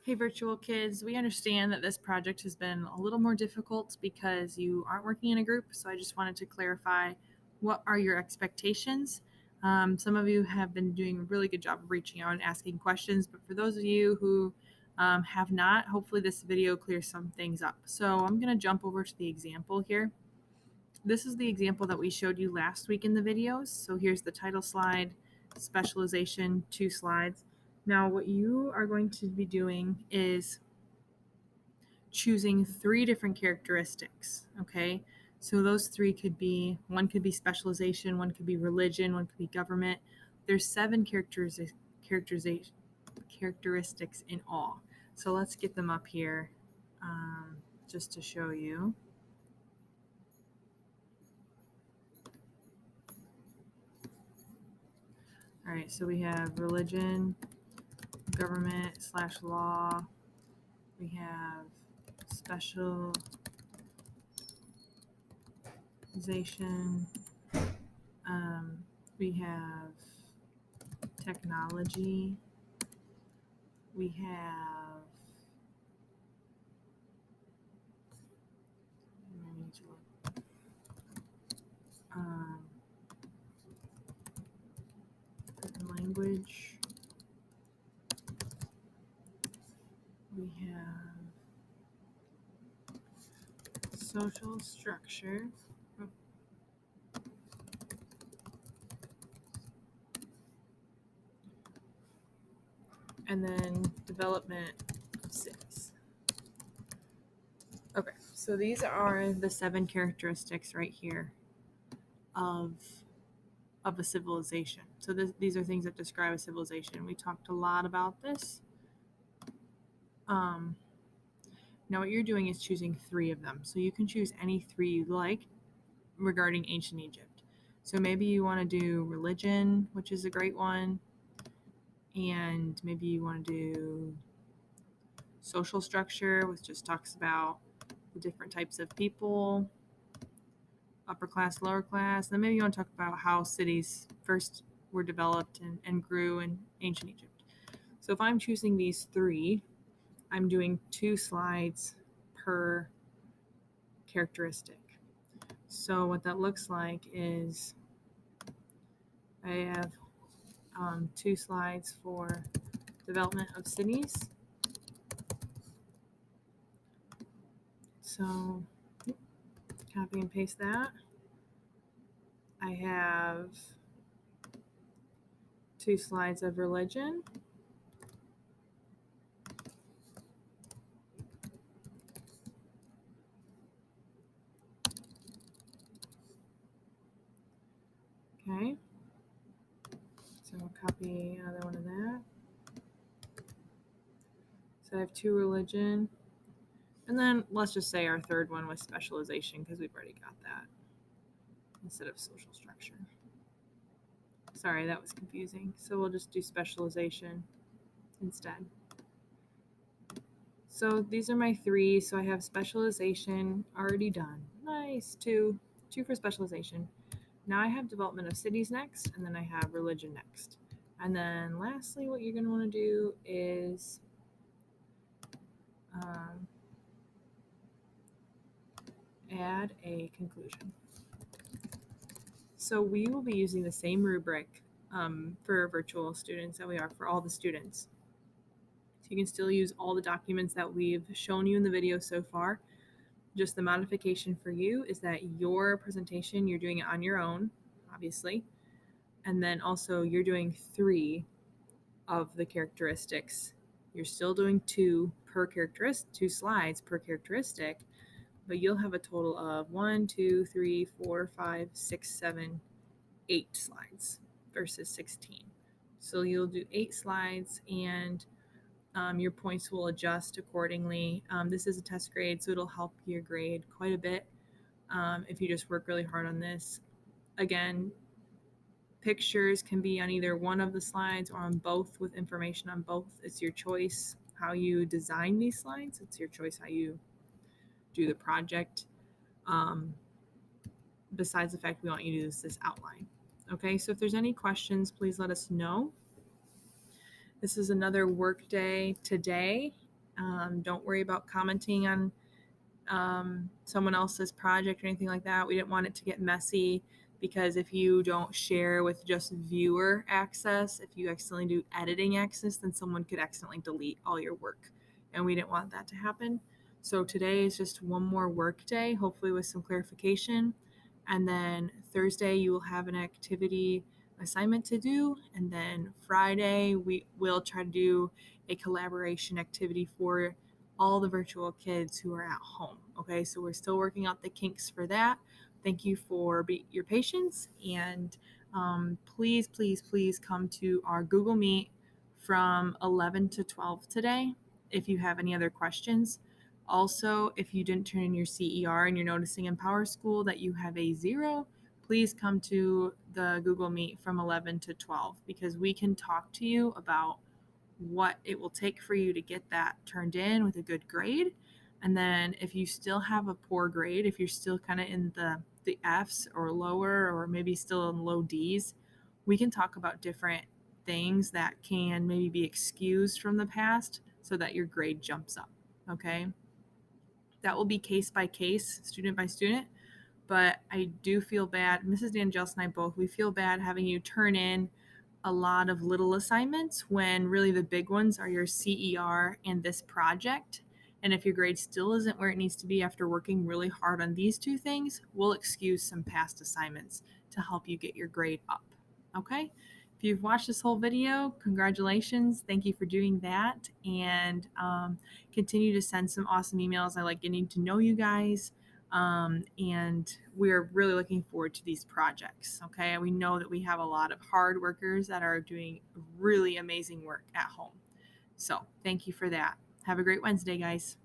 Hey, virtual kids, we understand that this project has been a little more difficult because you aren't working in a group, so I just wanted to clarify what are your expectations. Some of you have been doing a really good job of reaching out and asking questions, but for those of you who have not, hopefully this video clears some things up. So I'm going to jump over to the example here. This is the example that we showed you last week in the videos. So here's the title slide, specialization, 2 slides. Now what you are going to be doing is choosing 3 different characteristics, okay? So those 3 could be, one could be specialization, one could be religion, one could be government. There's 7 characteristics in all. So let's get them up here just to show you. All right, so we have religion, government/law. We have specialization. We have technology. We have language. We have social structure. And then development of cities. Okay, so these are the 7 characteristics right here of a civilization. So these are things that describe a civilization. We talked a lot about this. Now what you're doing is choosing 3 of them. So you can choose any 3 you like regarding ancient Egypt. So maybe you want to do religion, which is a great one. And maybe you want to do social structure, which just talks about the different types of people, upper class, lower class. Then maybe you want to talk about how cities first were developed and grew in ancient Egypt. So if I'm choosing these 3, I'm doing 2 slides per characteristic. So what that looks like is I have 2 slides for development of cities. So copy and paste that. I have 2 slides of religion. Okay. So copy another one of that. So I have 2 religion. And then let's just say our third one was specialization because we've already got that instead of social structure. Sorry, that was confusing. So we'll just do specialization instead. So these are my 3. So I have specialization already done. Nice. 2 for specialization. Now I have development of cities next, and then I have religion next. And then lastly, what you're going to want to do is add a conclusion. So we will be using the same rubric for virtual students that we are for all the students. So you can still use all the documents that we've shown you in the video so far. Just the modification for you is that your presentation, you're doing it on your own, obviously. And then also you're doing 3 of the characteristics. You're still doing 2 per characteristic, 2 slides per characteristic, but you'll have a total of 1, 2, 3, 4, 5, 6, 7, 8 slides versus 16. So you'll do 8 slides and your points will adjust accordingly. This is a test grade, so it'll help your grade quite a bit if you just work really hard on this. Again, pictures can be on either one of the slides or on both with information on both. It's your choice how you design these slides. It's your choice how you do the project. Besides the fact we want you to use this outline. Okay, so if there's any questions, please let us know. This is another work day today. Don't worry about commenting on someone else's project or anything like that. We didn't want it to get messy because if you don't share with just viewer access, if you accidentally do editing access, then someone could accidentally delete all your work. And we didn't want that to happen. So today is just one more work day, hopefully with some clarification. And then Thursday, you will have an activity assignment to do. And then Friday, we will try to do a collaboration activity for all the virtual kids who are at home. Okay, so we're still working out the kinks for that. Thank you for your patience, and please, please, please come to our Google Meet from 11 to 12 today if you have any other questions. Also, if you didn't turn in your CER and you're noticing in PowerSchool that you have a 0, please come to the Google Meet from 11 to 12 because we can talk to you about what it will take for you to get that turned in with a good grade. And then if you still have a poor grade, if you're still kind of in the F's or lower, or maybe still in low D's, we can talk about different things that can maybe be excused from the past so that your grade jumps up. Okay. That will be case by case, student by student. But I do feel bad. Mrs. Dangels and I both, we feel bad having you turn in a lot of little assignments when really the big ones are your CER and this project. And if your grade still isn't where it needs to be after working really hard on these two things, we'll excuse some past assignments to help you get your grade up. Okay? If you've watched this whole video, congratulations. Thank you for doing that. And continue to send some awesome emails. I like getting to know you guys. And we're really looking forward to these projects. Okay. We know that we have a lot of hard workers that are doing really amazing work at home. So thank you for that. Have a great Wednesday, guys.